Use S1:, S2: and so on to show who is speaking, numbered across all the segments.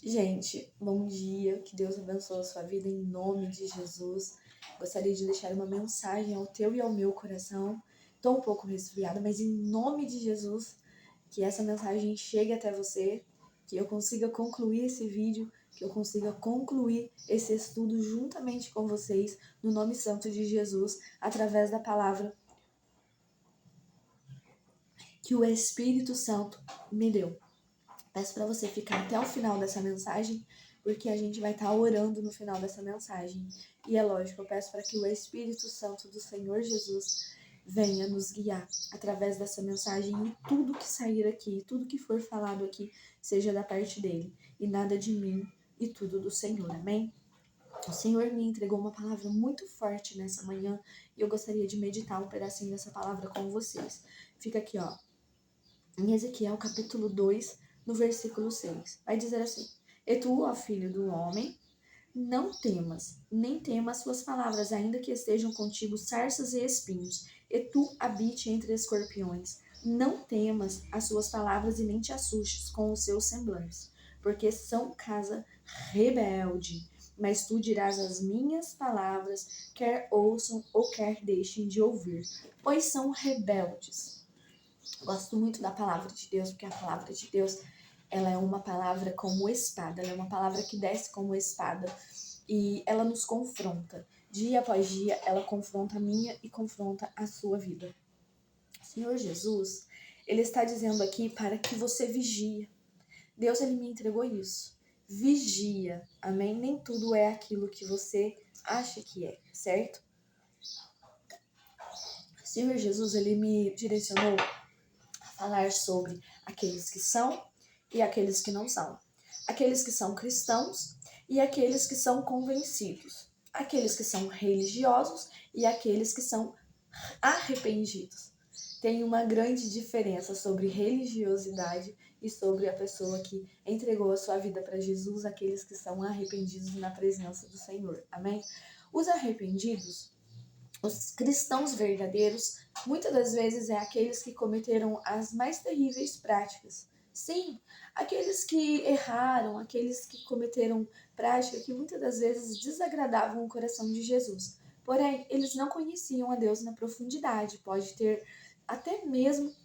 S1: Gente, bom dia, que Deus abençoe a sua vida em nome de Jesus. Gostaria de deixar uma mensagem ao teu e ao meu coração. Estou um pouco resfriada, mas em nome de Jesus, que essa mensagem chegue até você, que eu consiga concluir esse vídeo, que eu consiga concluir esse estudo juntamente com vocês, no nome santo de Jesus, através da palavra que o Espírito Santo me deu. Peço para você ficar até o final dessa mensagem, porque a gente vai estar orando no final dessa mensagem. E é lógico, eu peço para que o Espírito Santo do Senhor Jesus venha nos guiar através dessa mensagem e tudo que sair aqui, tudo que for falado aqui, seja da parte dele e nada de mim e tudo do Senhor. Amém? O Senhor me entregou uma palavra muito forte nessa manhã e eu gostaria de meditar um pedacinho dessa palavra com vocês. Fica aqui, ó, em Ezequiel capítulo 2, no versículo 6. Vai dizer assim: E tu, ó filho do homem, não temas, nem temas suas palavras, ainda que estejam contigo sarças e espinhos, e tu habite entre escorpiões. Não temas as suas palavras e nem te assustes com os seus semblantes, porque são casa rebelde. Mas tu dirás as minhas palavras, quer ouçam ou quer deixem de ouvir, pois são rebeldes. Gosto muito da palavra de Deus, porque a palavra de Deus, ela é uma palavra como espada, ela é uma palavra que desce como espada e ela nos confronta. Dia após dia, ela confronta a minha e confronta a sua vida. Senhor Jesus, Ele está dizendo aqui para que você vigie. Deus, Ele me entregou isso. Vigia, amém? Nem tudo é aquilo que você acha que é, certo? Senhor Jesus, Ele me direcionou falar sobre aqueles que são e aqueles que não são. Aqueles que são cristãos e aqueles que são convencidos. Aqueles que são religiosos e aqueles que são arrependidos. Tem uma grande diferença sobre religiosidade e sobre a pessoa que entregou a sua vida para Jesus, aqueles que são arrependidos na presença do Senhor. Amém? Os arrependidos, os cristãos verdadeiros, muitas das vezes é aqueles que cometeram as mais terríveis práticas. Sim, aqueles que erraram, aqueles que cometeram práticas que muitas das vezes desagradavam o coração de Jesus. Porém, eles não conheciam a Deus na profundidade, pode ter até mesmo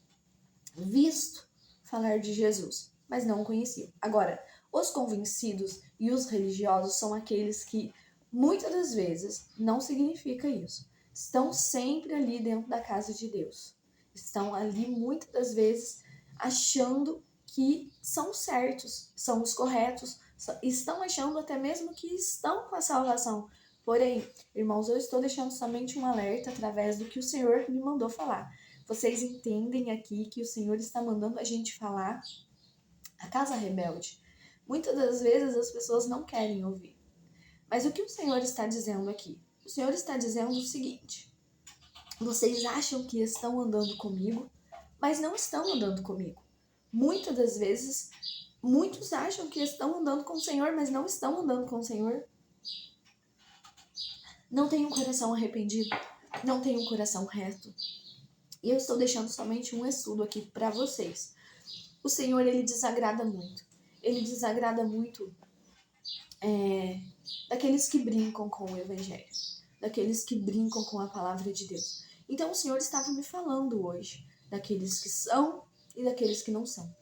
S1: visto falar de Jesus, mas não o conheciam. Agora, os convencidos e os religiosos são aqueles que muitas das vezes não significa isso. Estão sempre ali dentro da casa de Deus. Estão ali muitas das vezes achando que são certos, são os corretos, estão achando até mesmo que estão com a salvação. Porém, irmãos, eu estou deixando somente um alerta através do que o Senhor me mandou falar. Vocês entendem aqui que o Senhor está mandando a gente falar a casa rebelde. Muitas das vezes as pessoas não querem ouvir. Mas o que o Senhor está dizendo aqui? O Senhor está dizendo o seguinte: vocês acham que estão andando comigo, mas não estão andando comigo. Muitas das vezes, muitos acham que estão andando com o Senhor, mas não estão andando com o Senhor. Não tem um coração arrependido, não tem um coração reto. E eu estou deixando somente um estudo aqui para vocês. O Senhor, Ele desagrada muito. Ele desagrada muito daqueles que brincam com o Evangelho, daqueles que brincam com a palavra de Deus. Então o Senhor estava me falando hoje daqueles que são e daqueles que não são.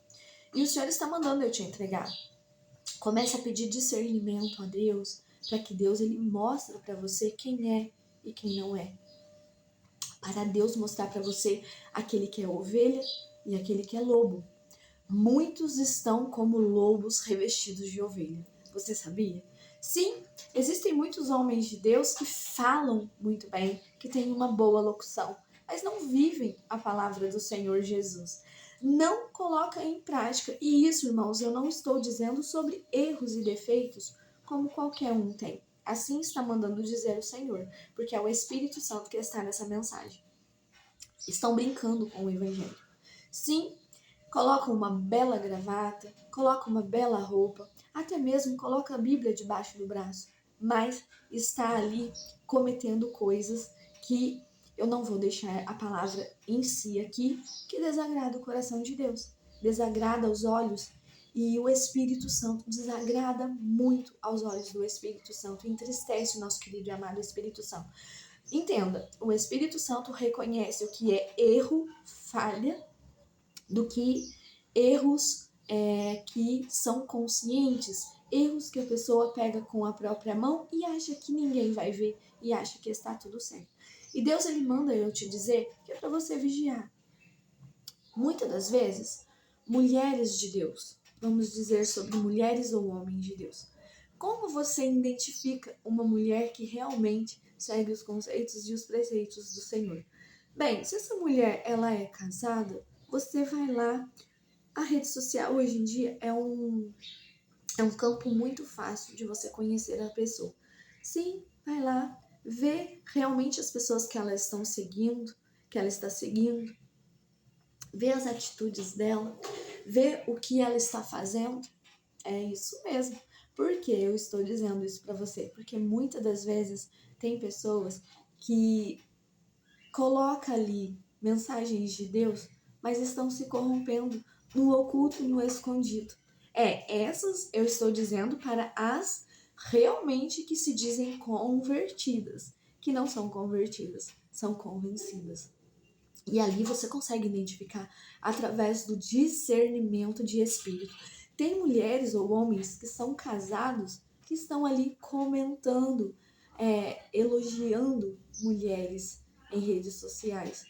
S1: E o Senhor está mandando eu te entregar. Comece a pedir discernimento a Deus, para que Deus Ele mostre para você quem é e quem não é. Para Deus mostrar para você aquele que é ovelha e aquele que é lobo. Muitos estão como lobos revestidos de ovelha. Você sabia? Sim, existem muitos homens de Deus que falam muito bem, que têm uma boa locução, mas não vivem a palavra do Senhor Jesus. Não colocam em prática. E isso, irmãos, eu não estou dizendo sobre erros e defeitos como qualquer um tem. Assim está mandando dizer o Senhor, porque é o Espírito Santo que está nessa mensagem. Estão brincando com o Evangelho. Sim, colocam uma bela gravata, colocam uma bela roupa, até mesmo coloca a Bíblia debaixo do braço, mas está ali cometendo coisas que eu não vou deixar a palavra em si aqui, que desagrada o coração de Deus, desagrada os olhos E o Espírito Santo desagrada muito aos olhos do Espírito Santo, entristece o nosso querido e amado Espírito Santo. Entenda, o Espírito Santo reconhece o que é erro, falha, do que erros que são conscientes, erros que a pessoa pega com a própria mão e acha que ninguém vai ver e acha que está tudo certo. E Deus, ele manda eu te dizer que é para você vigiar. Muitas das vezes, mulheres de Deus, vamos dizer sobre mulheres ou homens de Deus, como você identifica uma mulher que realmente segue os conceitos e os preceitos do Senhor? Bem, se essa mulher ela é casada, você vai lá. A rede social hoje em dia é um campo muito fácil de você conhecer a pessoa. Sim, vai lá, vê realmente as pessoas que ela estão seguindo, que ela está seguindo, vê as atitudes dela, vê o que ela está fazendo. É isso mesmo. Por que eu estou dizendo isso para você? Porque muitas das vezes tem pessoas que colocam ali mensagens de Deus, mas estão se corrompendo no oculto e no escondido. Essas eu estou dizendo para as realmente que se dizem convertidas, que não são convertidas, são convencidas. E ali você consegue identificar através do discernimento de espírito. Tem mulheres ou homens que são casados que estão ali comentando, elogiando mulheres em redes sociais.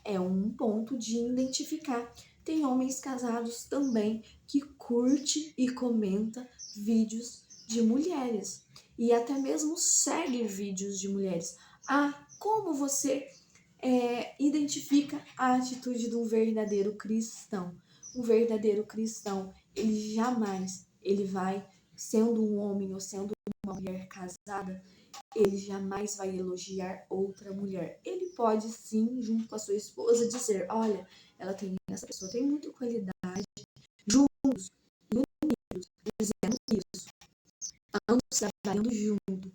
S1: É um ponto de identificar. Tem homens casados também que curte e comenta vídeos de mulheres e até mesmo segue vídeos de mulheres. Como você identifica a atitude de um verdadeiro cristão? Um verdadeiro cristão, ele jamais, ele vai, sendo um homem ou sendo uma mulher casada, ele jamais vai elogiar outra mulher. Ele pode sim, junto com a sua esposa, dizer, olha, essa pessoa tem muita qualidade, juntos, unidos, dizendo isso, ambos trabalhando junto.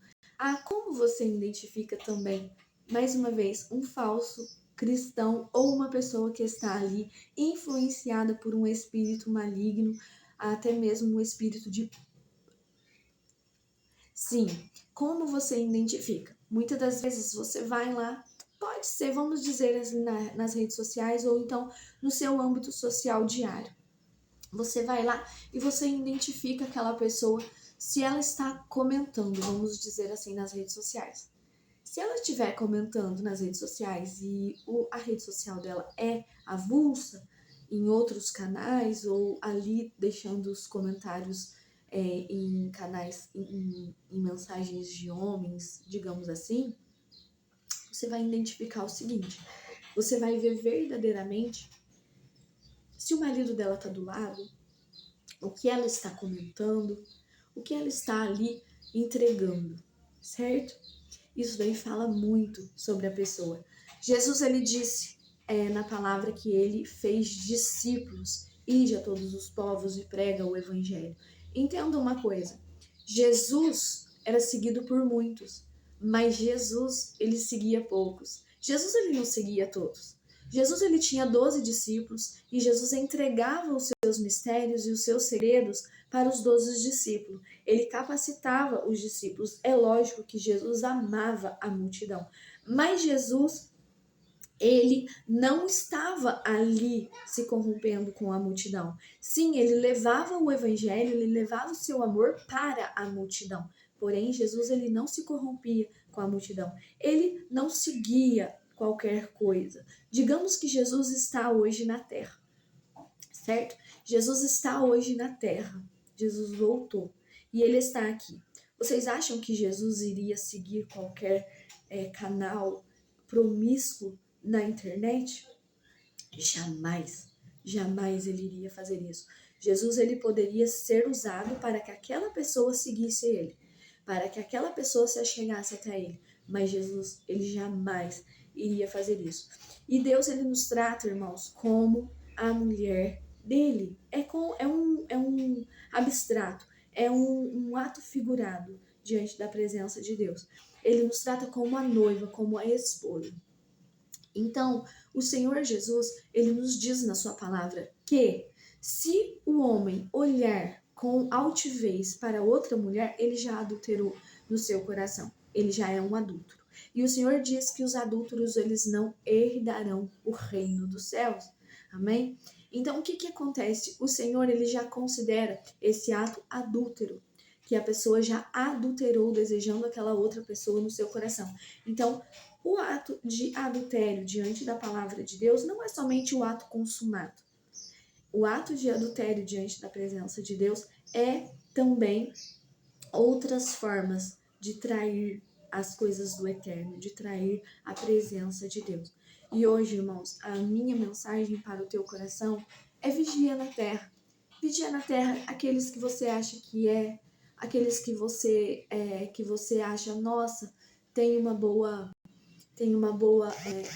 S1: Como você identifica também, mais uma vez, um falso cristão ou uma pessoa que está ali influenciada por um espírito maligno, até mesmo um espírito de... Sim, como você identifica? Muitas das vezes você vai lá, pode ser, vamos dizer assim, nas redes sociais ou então no seu âmbito social diário. Você vai lá e você identifica aquela pessoa se ela está comentando, vamos dizer assim, nas redes sociais. Se ela estiver comentando nas redes sociais e a rede social dela é avulsa em outros canais ou ali deixando os comentários em canais, em mensagens de homens, digamos assim, você vai identificar o seguinte, você vai ver verdadeiramente se o marido dela está do lado, o que ela está comentando, o que ela está ali entregando, certo? Isso daí fala muito sobre a pessoa. Jesus, ele disse na palavra que ele fez discípulos, ide a todos os povos e prega o evangelho. Entenda uma coisa, Jesus era seguido por muitos, mas Jesus, ele seguia poucos. Jesus, ele não seguia todos. Jesus, ele tinha 12 discípulos e Jesus entregava os seus mistérios e os seus segredos para os 12 discípulos. Ele capacitava os discípulos. É lógico que Jesus amava a multidão, mas Jesus, ele não estava ali se corrompendo com a multidão. Sim, ele levava o evangelho, ele levava o seu amor para a multidão. Porém, Jesus, ele não se corrompia com a multidão. Ele não seguia qualquer coisa. Digamos que Jesus está hoje na terra, certo? Jesus está hoje na terra. Jesus voltou e ele está aqui. Vocês acham que Jesus iria seguir qualquer canal promíscuo na internet? Jamais, jamais ele iria fazer isso. Jesus, ele poderia ser usado para que aquela pessoa seguisse ele, para que aquela pessoa se achegasse até ele, mas Jesus, ele jamais iria fazer isso. E Deus, ele nos trata, irmãos, como a mulher dele. É um abstrato, é um ato figurado diante da presença de Deus. Ele nos trata como a noiva, como a esposa. Então, o Senhor Jesus, ele nos diz na sua palavra que Se o homem olhar com altivez para outra mulher, ele já adulterou no seu coração. Ele já é um adúltero. E o Senhor diz que os adúlteros, eles não herdarão o reino dos céus. Amém? Então, o que acontece? O Senhor, ele já considera esse ato adúltero, que a pessoa já adulterou desejando aquela outra pessoa no seu coração. Então, o ato de adultério diante da palavra de Deus não é somente o ato consumado. O ato de adultério diante da presença de Deus é também outras formas de trair as coisas do eterno, de trair a presença de Deus. E hoje, irmãos, a minha mensagem para o teu coração é vigia na terra. Vigia na terra aqueles que você acha que é, aqueles que você acha, nossa, tem uma boa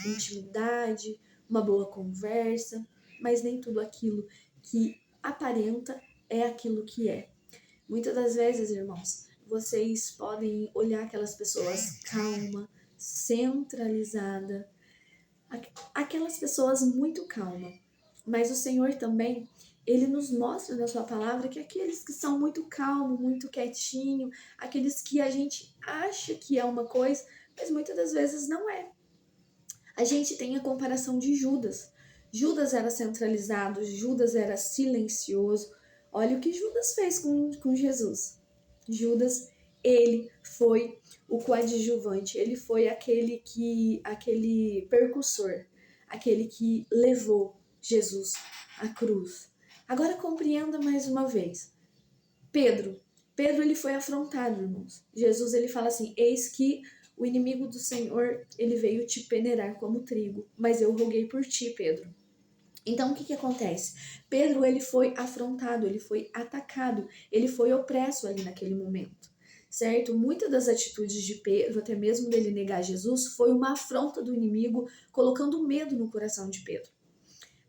S1: intimidade, uma boa conversa, mas nem tudo aquilo que aparenta é aquilo que é. Muitas das vezes, irmãos, vocês podem olhar aquelas pessoas calma, centralizada, aquelas pessoas muito calma, mas o Senhor também, ele nos mostra na sua palavra que aqueles que são muito calmos, muito quietinho, aqueles que a gente acha que é uma coisa, mas muitas das vezes não é. A gente tem a comparação de Judas. Judas era centralizado, Judas era silencioso. Olha o que Judas fez com Jesus. Judas, ele foi o coadjuvante, ele foi aquele percussor, aquele que levou Jesus à cruz. Agora compreenda mais uma vez. Pedro, ele foi afrontado, irmãos. Jesus, ele fala assim, eis que o inimigo do Senhor, ele veio te peneirar como trigo, mas eu roguei por ti, Pedro. Então, o que acontece? Pedro, ele foi afrontado, ele foi atacado, ele foi opresso ali naquele momento, certo? Muitas das atitudes de Pedro, até mesmo dele negar Jesus, foi uma afronta do inimigo, colocando medo no coração de Pedro.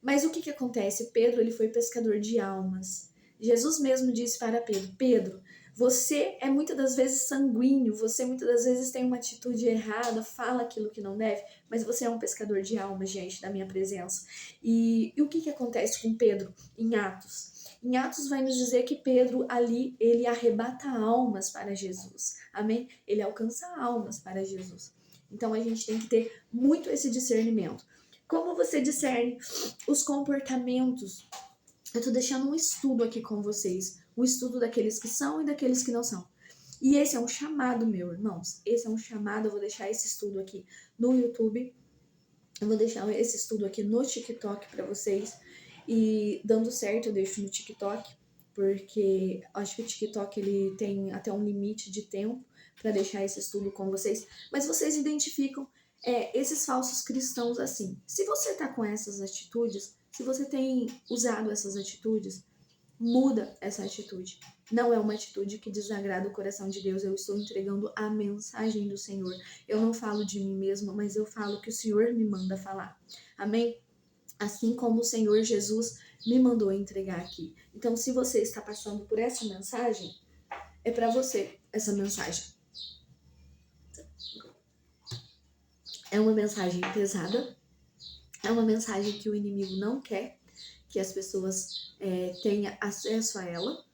S1: Mas o que acontece? Pedro, ele foi pescador de almas. Jesus mesmo disse para Pedro, Pedro, você é muitas das vezes sanguíneo, você muitas das vezes tem uma atitude errada, fala aquilo que não deve, mas você é um pescador de almas diante da minha presença. E o que acontece com Pedro em Atos? Em Atos vai nos dizer que Pedro ali, ele arrebata almas para Jesus, amém? Ele alcança almas para Jesus. Então a gente tem que ter muito esse discernimento. Como você discerne os comportamentos? Eu tô deixando um estudo aqui com vocês. Um estudo daqueles que são e daqueles que não são. E esse é um chamado, meu irmãos. Esse é um chamado. Eu vou deixar esse estudo aqui no YouTube. Eu vou deixar esse estudo aqui no TikTok para vocês. E dando certo, eu deixo no TikTok. Porque acho que o TikTok ele tem até um limite de tempo para deixar esse estudo com vocês. Mas vocês identificam esses falsos cristãos assim. Se você tá com essas atitudes, se você tem usado essas atitudes, muda essa atitude. Não é uma atitude que desagrada o coração de Deus. Eu estou entregando a mensagem do Senhor. Eu não falo de mim mesma, mas eu falo que o Senhor me manda falar. Amém? Assim como o Senhor Jesus me mandou entregar aqui. Então, se você está passando por essa mensagem, é para você essa mensagem. É uma mensagem pesada, é uma mensagem que o inimigo não quer que as pessoas tenham acesso a ela.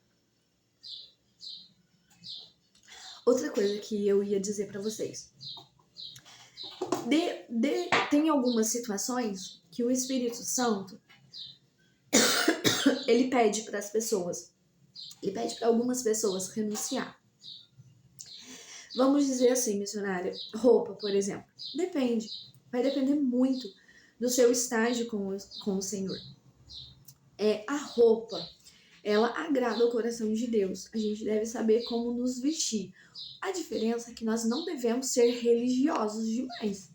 S1: Outra coisa que eu ia dizer para vocês. Tem algumas situações que o Espírito Santo ele pede para as pessoas. Ele pede para algumas pessoas renunciar. Vamos dizer assim, missionária, roupa, por exemplo. Depende. Vai depender muito do seu estágio com o Senhor. A roupa, ela agrada o coração de Deus. A gente deve saber como nos vestir. A diferença é que nós não devemos ser religiosos demais,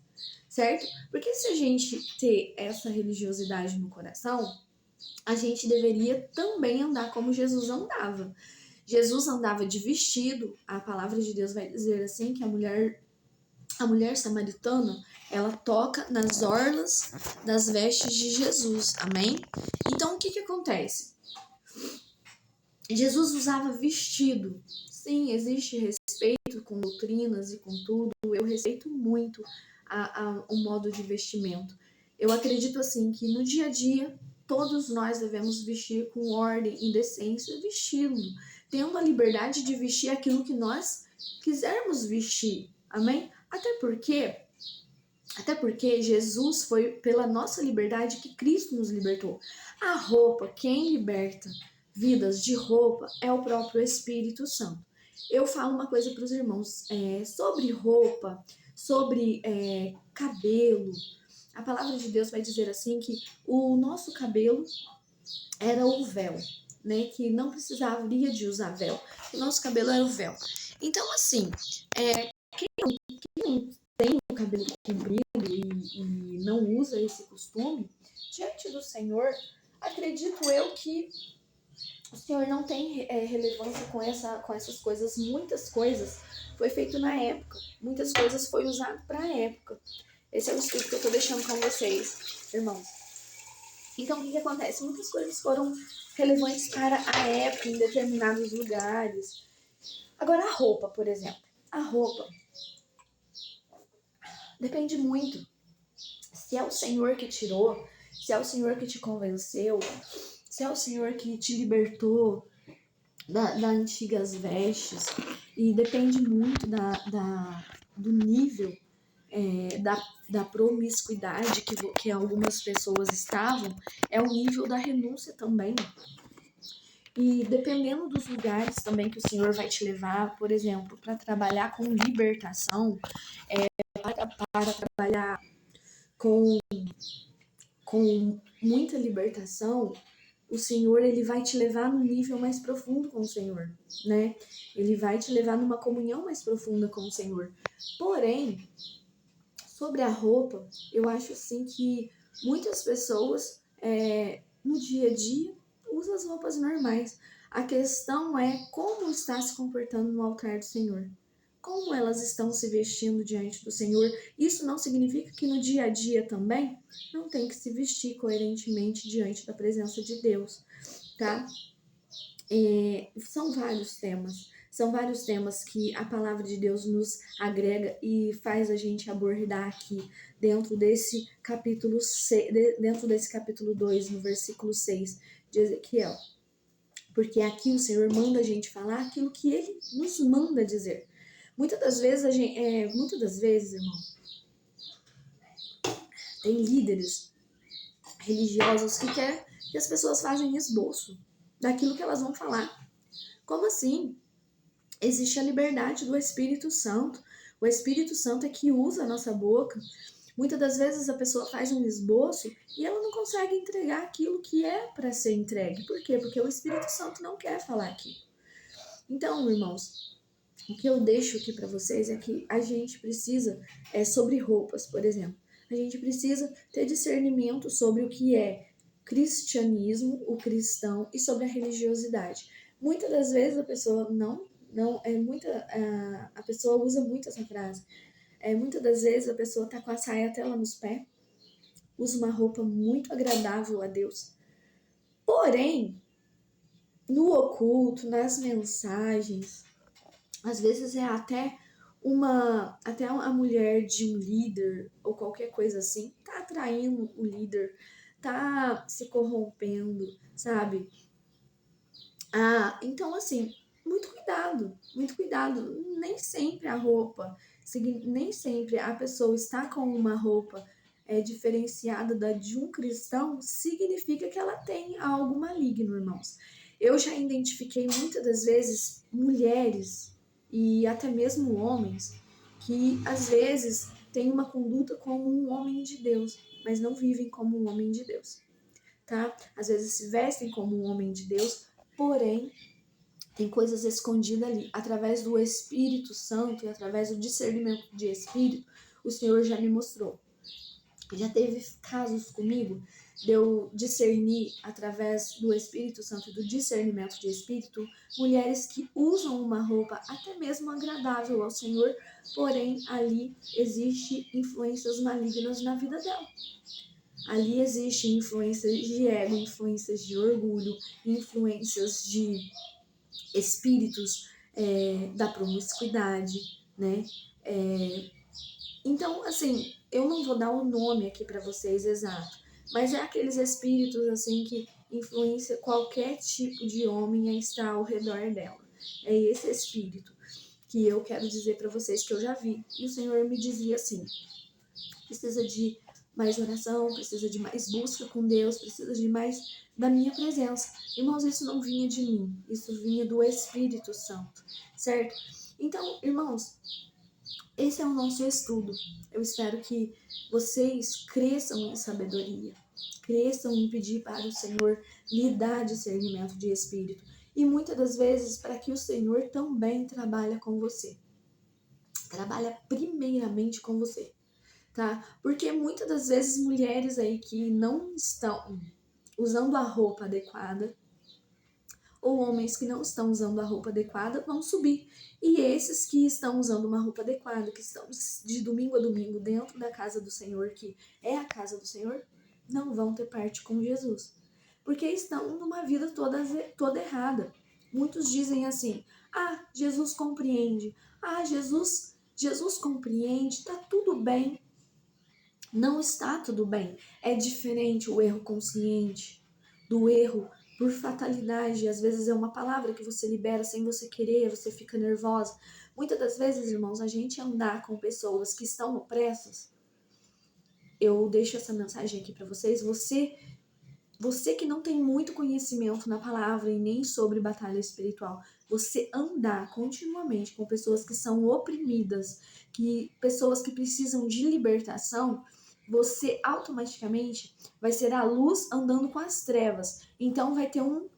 S1: certo? Porque se a gente ter essa religiosidade no coração, a gente deveria também andar como Jesus andava. Jesus andava de vestido. A palavra de Deus vai dizer assim que a mulher samaritana, ela toca nas orlas das vestes de Jesus. Amém? Então, o que acontece? Jesus usava vestido. Sim, existe respeito com doutrinas e com tudo. Eu respeito muito o modo de vestimento. Eu acredito assim que no dia a dia todos nós devemos vestir com ordem e decência, vestindo, tendo a liberdade de vestir aquilo que nós quisermos vestir. Amém? Até porque Jesus foi pela nossa liberdade que Cristo nos libertou. A roupa, quem liberta vidas de roupa é o próprio Espírito Santo. Eu falo uma coisa para os irmãos sobre roupa, sobre cabelo. A palavra de Deus vai dizer assim que o nosso cabelo era o véu, né? Que não precisaria de usar véu. O nosso cabelo era o véu. Então, assim, quem não tem o cabelo comprido e não usa esse costume, diante do Senhor, acredito eu que o Senhor não tem relevância com essas coisas. Muitas coisas foi feito na época, muitas coisas foi usado para a época. Esse é o estudo que eu estou deixando com vocês, irmãos. Então, o que acontece? Muitas coisas foram relevantes para a época, em determinados lugares. Agora, a roupa, por exemplo. A roupa depende muito. Se é o Senhor que tirou, se é o Senhor que te convenceu, se é o Senhor que te libertou das antigas vestes, e depende muito do nível da promiscuidade que algumas pessoas estavam, é o nível da renúncia também. E dependendo dos lugares também que o Senhor vai te levar, por exemplo, para trabalhar com libertação, para trabalhar com muita libertação, o Senhor ele vai te levar num nível mais profundo com o Senhor, né? Ele vai te levar numa comunhão mais profunda com o Senhor. Porém, sobre a roupa, eu acho assim que muitas pessoas no dia a dia usam as roupas normais. A questão é como está se comportando no altar do Senhor. Como elas estão se vestindo diante do Senhor. Isso não significa que no dia a dia também não tem que se vestir coerentemente diante da presença de Deus, tá? São vários temas que a palavra de Deus nos agrega e faz a gente abordar aqui dentro desse capítulo 2, no versículo 6 de Ezequiel. Porque aqui o Senhor manda a gente falar aquilo que Ele nos manda dizer. Muitas das vezes, irmão, tem líderes religiosos que querem que as pessoas façam esboço daquilo que elas vão falar. Como assim? Existe a liberdade do Espírito Santo. O Espírito Santo é que usa a nossa boca. Muitas das vezes a pessoa faz um esboço e ela não consegue entregar aquilo que é para ser entregue. Por quê? Porque o Espírito Santo não quer falar aquilo. Então, irmãos, o que eu deixo aqui para vocês é que a gente precisa, sobre roupas, por exemplo, a gente precisa ter discernimento sobre o que é cristianismo, o cristão, e sobre a religiosidade. Muitas das vezes a pessoa a pessoa usa muito essa frase. Muitas das vezes a pessoa tá com a saia até lá nos pés, usa uma roupa muito agradável a Deus. Porém, no oculto, nas mensagens, às vezes é até a mulher de um líder ou qualquer coisa assim, tá atraindo o líder, tá se corrompendo, sabe? Então assim, muito cuidado. Nem sempre a roupa, nem sempre a pessoa está com uma roupa diferenciada da de um cristão, significa que ela tem algo maligno, irmãos. Eu já identifiquei muitas das vezes mulheres e até mesmo homens que às vezes têm uma conduta como um homem de Deus, mas não vivem como um homem de Deus, tá? Às vezes se vestem como um homem de Deus, porém tem coisas escondidas ali. Através do Espírito Santo e através do discernimento de espírito, o Senhor já me mostrou. Já teve casos comigo de eu discernir, através do Espírito Santo e do discernimento de espírito, mulheres que usam uma roupa até mesmo agradável ao Senhor, porém ali existe influências malignas na vida dela. Ali existem influências de ego, influências de orgulho, influências de espíritos da promiscuidade, né? Então, assim, eu não vou dar o nome aqui para vocês exato, mas é aqueles espíritos assim que influencia qualquer tipo de homem a estar ao redor dela. É esse espírito que eu quero dizer para vocês que eu já vi. E o Senhor me dizia assim: precisa de mais oração, precisa de mais busca com Deus, precisa de mais da minha presença. Irmãos, isso não vinha de mim, isso vinha do Espírito Santo, certo? Então, irmãos, esse é o nosso estudo. Eu espero que vocês cresçam em sabedoria, cresçam em pedir para o Senhor lhe dar discernimento de espírito. E muitas das vezes para que o Senhor também trabalhe com você. Trabalha primeiramente com você, tá? Porque muitas das vezes mulheres aí que não estão usando a roupa adequada, ou homens que não estão usando a roupa adequada vão subir. E esses que estão usando uma roupa adequada, que estão de domingo a domingo dentro da casa do Senhor, que é a casa do Senhor, não vão ter parte com Jesus. Porque estão numa vida toda errada. Muitos dizem assim: ah, Jesus compreende. Ah, Jesus compreende, tá tudo bem. Não está tudo bem. É diferente o erro consciente do erro por fatalidade. Às vezes é uma palavra que você libera sem você querer, você fica nervosa. Muitas das vezes, irmãos, a gente andar com pessoas que estão opressas. Eu deixo essa mensagem aqui para vocês. Você que não tem muito conhecimento na palavra e nem sobre batalha espiritual, você andar continuamente com pessoas que são oprimidas, pessoas que precisam de libertação, você automaticamente vai ser a luz andando com as trevas. Então vai ter um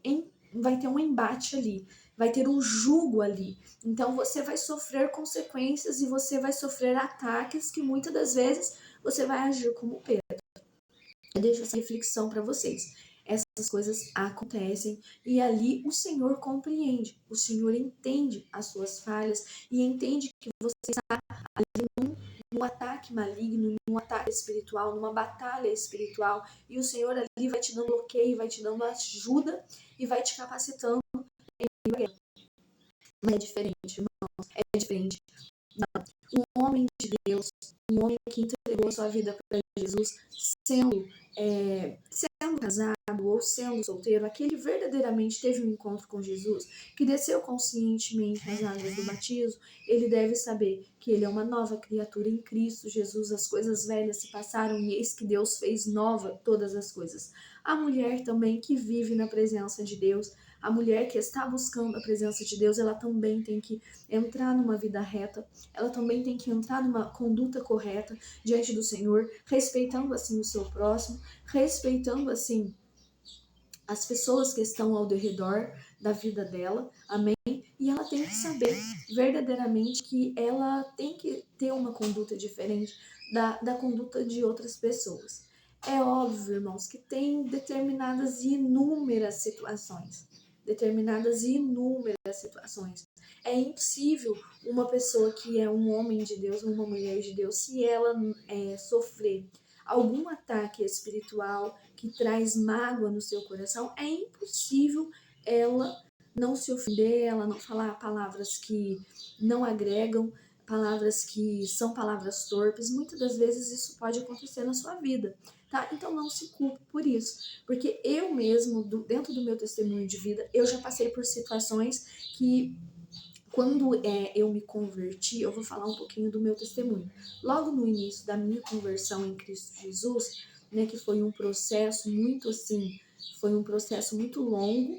S1: embate ali, vai ter um jugo ali. Então você vai sofrer consequências e você vai sofrer ataques que muitas das vezes você vai agir como Pedro. Eu deixo essa reflexão para vocês. Essas coisas acontecem e ali o Senhor compreende, o Senhor entende as suas falhas e entende que você está ali num ataque maligno, num ataque espiritual, numa batalha espiritual, e o Senhor ali vai te dando bloqueio, vai te dando ajuda e vai te capacitando. Mas é diferente, irmãos, é diferente. Um homem de Deus, um homem que entregou a sua vida para Jesus, sendo casado ou sendo solteiro, aquele verdadeiramente teve um encontro com Jesus, que desceu conscientemente nas águas do batismo, ele deve saber que ele é uma nova criatura em Cristo Jesus, as coisas velhas se passaram e eis que Deus fez nova todas as coisas. A mulher também que vive na presença de Deus, a mulher que está buscando a presença de Deus, ela também tem que entrar numa vida reta, ela também tem que entrar numa conduta correta diante do Senhor, respeitando assim o seu próximo, respeitando assim as pessoas que estão ao redor da vida dela, amém? E ela tem que saber verdadeiramente que ela tem que ter uma conduta diferente da conduta de outras pessoas. É óbvio, irmãos, que tem determinadas e inúmeras situações. É impossível uma pessoa que é um homem de Deus, uma mulher de Deus, se ela sofrer algum ataque espiritual que traz mágoa no seu coração, é impossível ela não se ofender, ela não falar palavras que não agregam, palavras que são palavras torpes. Muitas das vezes isso pode acontecer na sua vida, tá? Então não se culpe por isso, porque eu mesmo, dentro do meu testemunho de vida, eu já passei por situações que quando eu me converti, eu vou falar um pouquinho do meu testemunho. Logo no início da minha conversão em Cristo Jesus, né, que foi um processo muito longo,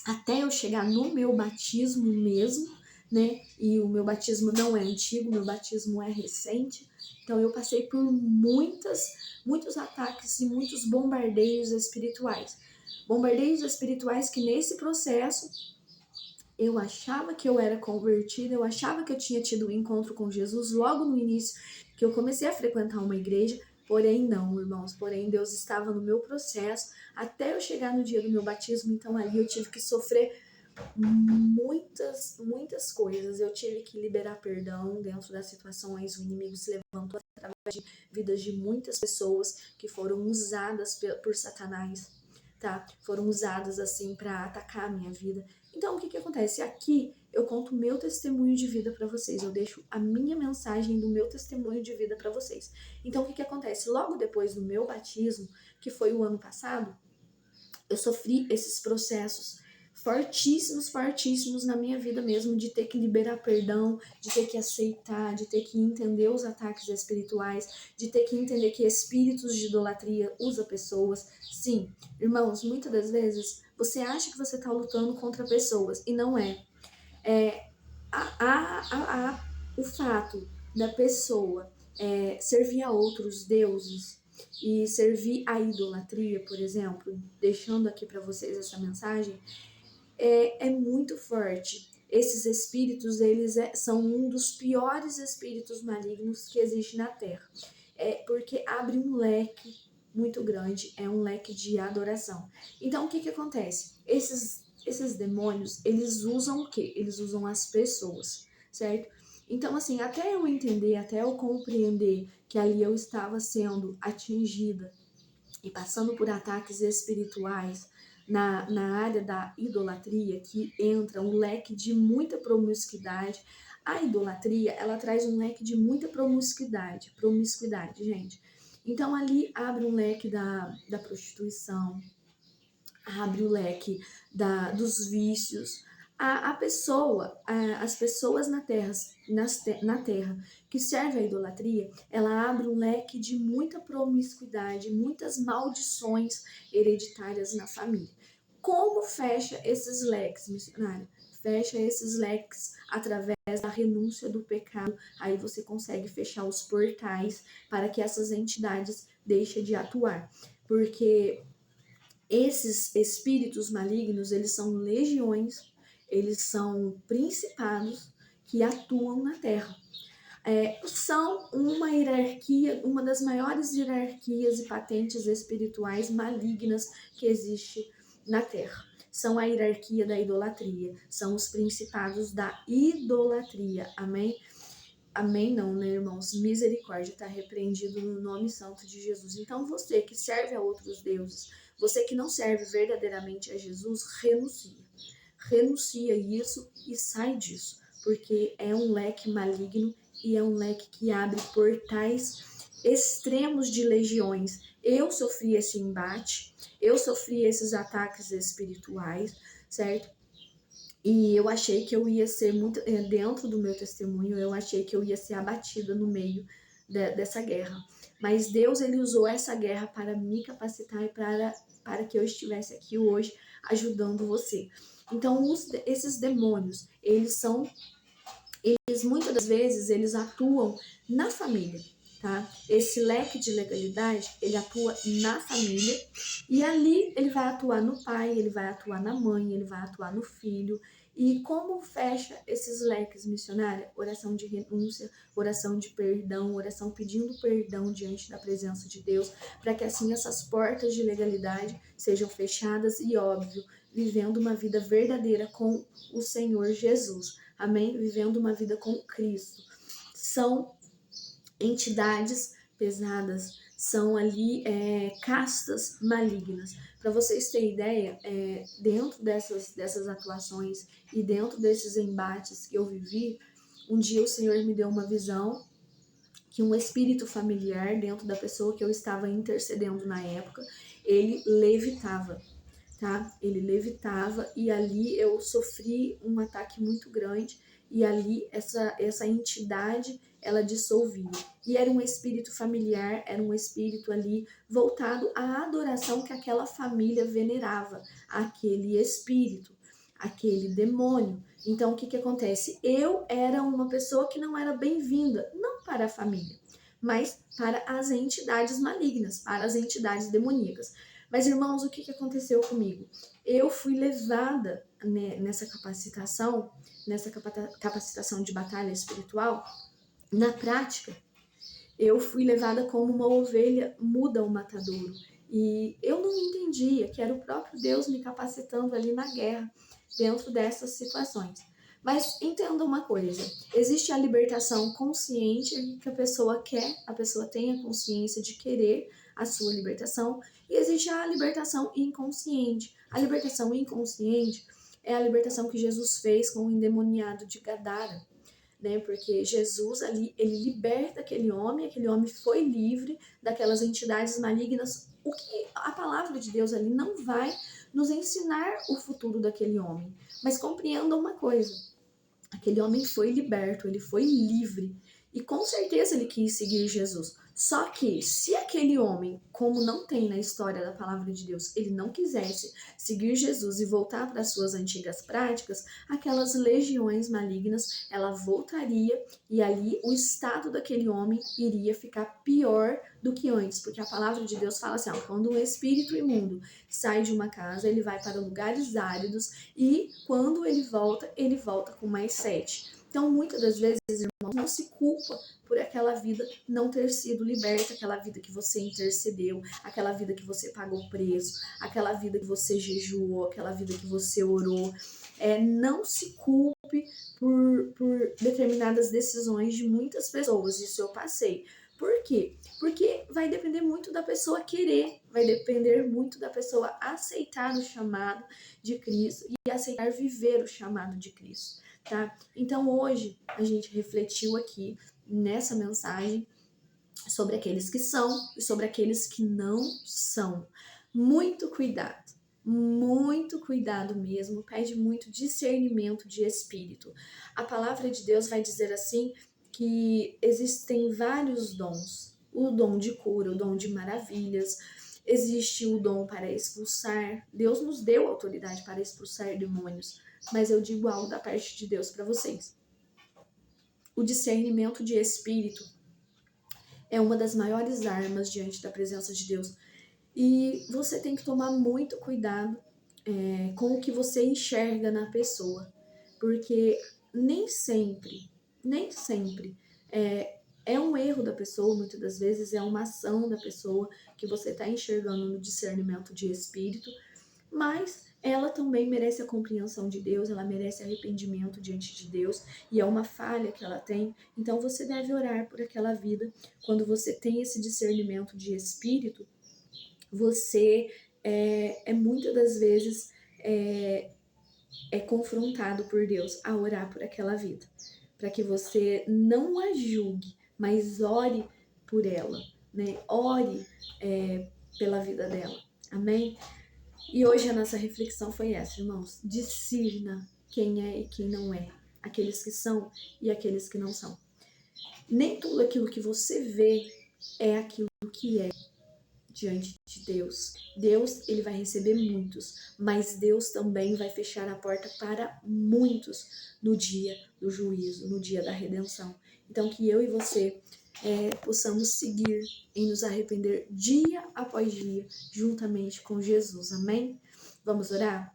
S1: até eu chegar no meu batismo mesmo, né? E o meu batismo não é antigo, meu batismo é recente. Então eu passei por muitos ataques e muitos bombardeios espirituais. Bombardeios espirituais que nesse processo eu achava que eu era convertida, eu achava que eu tinha tido um encontro com Jesus logo no início que eu comecei a frequentar uma igreja, porém não, irmãos, porém Deus estava no meu processo até eu chegar no dia do meu batismo, então ali eu tive que sofrer muitas coisas, eu tive que liberar perdão dentro das situações, o inimigo se levantou através de vidas de muitas pessoas que foram usadas por Satanás, tá? Foram usadas assim para atacar a minha vida. Então, o que acontece? Aqui eu conto o meu testemunho de vida para vocês. Eu deixo a minha mensagem do meu testemunho de vida para vocês. Então, o que acontece? Logo depois do meu batismo, que foi o ano passado, eu sofri esses processos fortíssimos, fortíssimos na minha vida mesmo, de ter que liberar perdão, de ter que aceitar, de ter que entender os ataques espirituais, de ter que entender que espíritos de idolatria usam pessoas. Sim, irmãos, muitas das vezes você acha que você está lutando contra pessoas e não é. O fato da pessoa servir a outros deuses e servir a idolatria, por exemplo, deixando aqui para vocês essa mensagem, é muito forte. Esses espíritos, eles são um dos piores espíritos malignos que existe na Terra. Porque abre um leque muito grande, é um leque de adoração. Então, o que acontece? Esses demônios, eles usam o quê? Eles usam as pessoas, certo? Então, assim, até eu entender, até eu compreender que ali eu estava sendo atingida e passando por ataques espirituais na área da idolatria, que entra um leque de muita promiscuidade. A idolatria, ela traz um leque de muita promiscuidade, gente. Então ali abre um leque da prostituição, abre o leque dos vícios. As pessoas na terra que servem a idolatria, ela abre um leque de muita promiscuidade, muitas maldições hereditárias na família. Como fecha esses leques, missionário? Fecha esses leques através da renúncia do pecado. Aí você consegue fechar os portais para que essas entidades deixem de atuar. Porque esses espíritos malignos, eles são legiões, eles são principados que atuam na Terra. São uma hierarquia, uma das maiores hierarquias e patentes espirituais malignas que existe na Terra. São a hierarquia da idolatria, são os principados da idolatria, amém? Amém não, né, irmãos? Misericórdia, está repreendido no nome santo de Jesus. Então você que serve a outros deuses, você que não serve verdadeiramente a Jesus, renuncia. Renuncia isso e sai disso, porque é um leque maligno e é um leque que abre portais extremos de legiões. Eu sofri esse embate, eu sofri esses ataques espirituais, certo? E eu achei que eu ia ser muito, dentro do meu testemunho, eu achei que eu ia ser abatida no meio dessa guerra. Mas Deus, ele usou essa guerra para me capacitar e para que eu estivesse aqui hoje ajudando você. Então, esses demônios, eles muitas das vezes, eles atuam na família, tá? Esse leque de legalidade, ele atua na família e ali ele vai atuar no pai, ele vai atuar na mãe, ele vai atuar no filho. E como fecha esses leques, missionária? Oração de renúncia, oração de perdão, oração pedindo perdão diante da presença de Deus, para que assim essas portas de legalidade sejam fechadas e, óbvio, vivendo uma vida verdadeira com o Senhor Jesus. Amém? Vivendo uma vida com Cristo. São entidades pesadas, são ali castas malignas. Para vocês terem ideia, dentro dessas atuações e dentro desses embates que eu vivi, um dia o Senhor me deu uma visão que um espírito familiar dentro da pessoa que eu estava intercedendo na época, ele levitava. Tá? Ele levitava e ali eu sofri um ataque muito grande e ali essa entidade ela dissolvia. E era um espírito familiar, era um espírito ali voltado à adoração que aquela família venerava, aquele espírito, aquele demônio. Então o que acontece? Eu era uma pessoa que não era bem-vinda, não para a família, mas para as entidades malignas, para as entidades demoníacas. Mas, irmãos, o que aconteceu comigo? Eu fui levada nessa capacitação de batalha espiritual, na prática, eu fui levada como uma ovelha muda ao matadouro. E eu não entendia que era o próprio Deus me capacitando ali na guerra, dentro dessas situações. Mas entenda uma coisa, existe a libertação consciente que a pessoa quer, a pessoa tem a consciência de querer a sua libertação, e existe a libertação inconsciente. A libertação inconsciente é a libertação que Jesus fez com o endemoniado de Gadara. né? Porque Jesus ali, ele liberta aquele homem foi livre daquelas entidades malignas. O que a palavra de Deus ali não vai nos ensinar o futuro daquele homem, mas compreenda uma coisa: aquele homem foi liberto, ele foi livre. E com certeza ele quis seguir Jesus. Só que se aquele homem, como não tem na história da palavra de Deus, ele não quisesse seguir Jesus e voltar para as suas antigas práticas, aquelas legiões malignas, ela voltaria e ali o estado daquele homem iria ficar pior do que antes, porque a palavra de Deus fala assim, ó, quando um espírito imundo sai de uma casa, ele vai para lugares áridos e quando ele volta com mais 7. Então, muitas das vezes, irmãos, não se culpa por aquela vida não ter sido liberta, aquela vida que você intercedeu, aquela vida que você pagou preço, aquela vida que você jejuou, aquela vida que você orou. Não se culpe por determinadas decisões de muitas pessoas, isso eu passei. Por quê? Porque vai depender muito da pessoa querer, vai depender muito da pessoa aceitar o chamado de Cristo e aceitar viver o chamado de Cristo, tá? Então hoje a gente refletiu aqui nessa mensagem sobre aqueles que são e sobre aqueles que não são. Muito cuidado mesmo, pede muito discernimento de espírito. A palavra de Deus vai dizer assim que existem vários dons. O dom de cura, o dom de maravilhas, existe o dom para expulsar. Deus nos deu autoridade para expulsar demônios, mas eu digo algo da parte de Deus para vocês. O discernimento de espírito é uma das maiores armas diante da presença de Deus. E você tem que tomar muito cuidado com o que você enxerga na pessoa, porque nem sempre é um erro da pessoa, muitas das vezes é uma ação da pessoa que você está enxergando no discernimento de espírito, mas ela também merece a compreensão de Deus, ela merece arrependimento diante de Deus, e é uma falha que ela tem. Então você deve orar por aquela vida. Quando você tem esse discernimento de espírito, você muitas das vezes é confrontado por Deus a orar por aquela vida, para que você não a julgue, mas ore por ela, né? Ore pela vida dela. Amém? E hoje a nossa reflexão foi essa, irmãos. Discirna quem é e quem não é. Aqueles que são e aqueles que não são. Nem tudo aquilo que você vê é aquilo que é diante de Deus. Deus, ele vai receber muitos, mas Deus também vai fechar a porta para muitos no dia do juízo, no dia da redenção. Então, que eu e você possamos seguir em nos arrepender dia após dia, juntamente com Jesus. Amém? Vamos orar?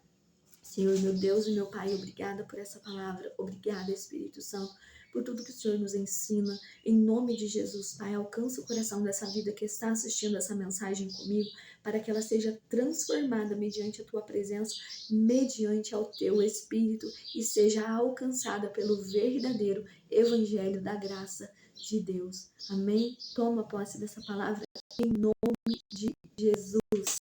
S1: Senhor, meu Deus e meu Pai, obrigada por essa palavra. Obrigada, Espírito Santo, por tudo que o Senhor nos ensina. Em nome de Jesus, Pai, alcança o coração dessa vida que está assistindo essa mensagem comigo, para que ela seja transformada mediante a Tua presença, mediante ao Teu Espírito, e seja alcançada pelo verdadeiro Evangelho da graça de Deus. Amém? Toma posse dessa palavra em nome de Jesus.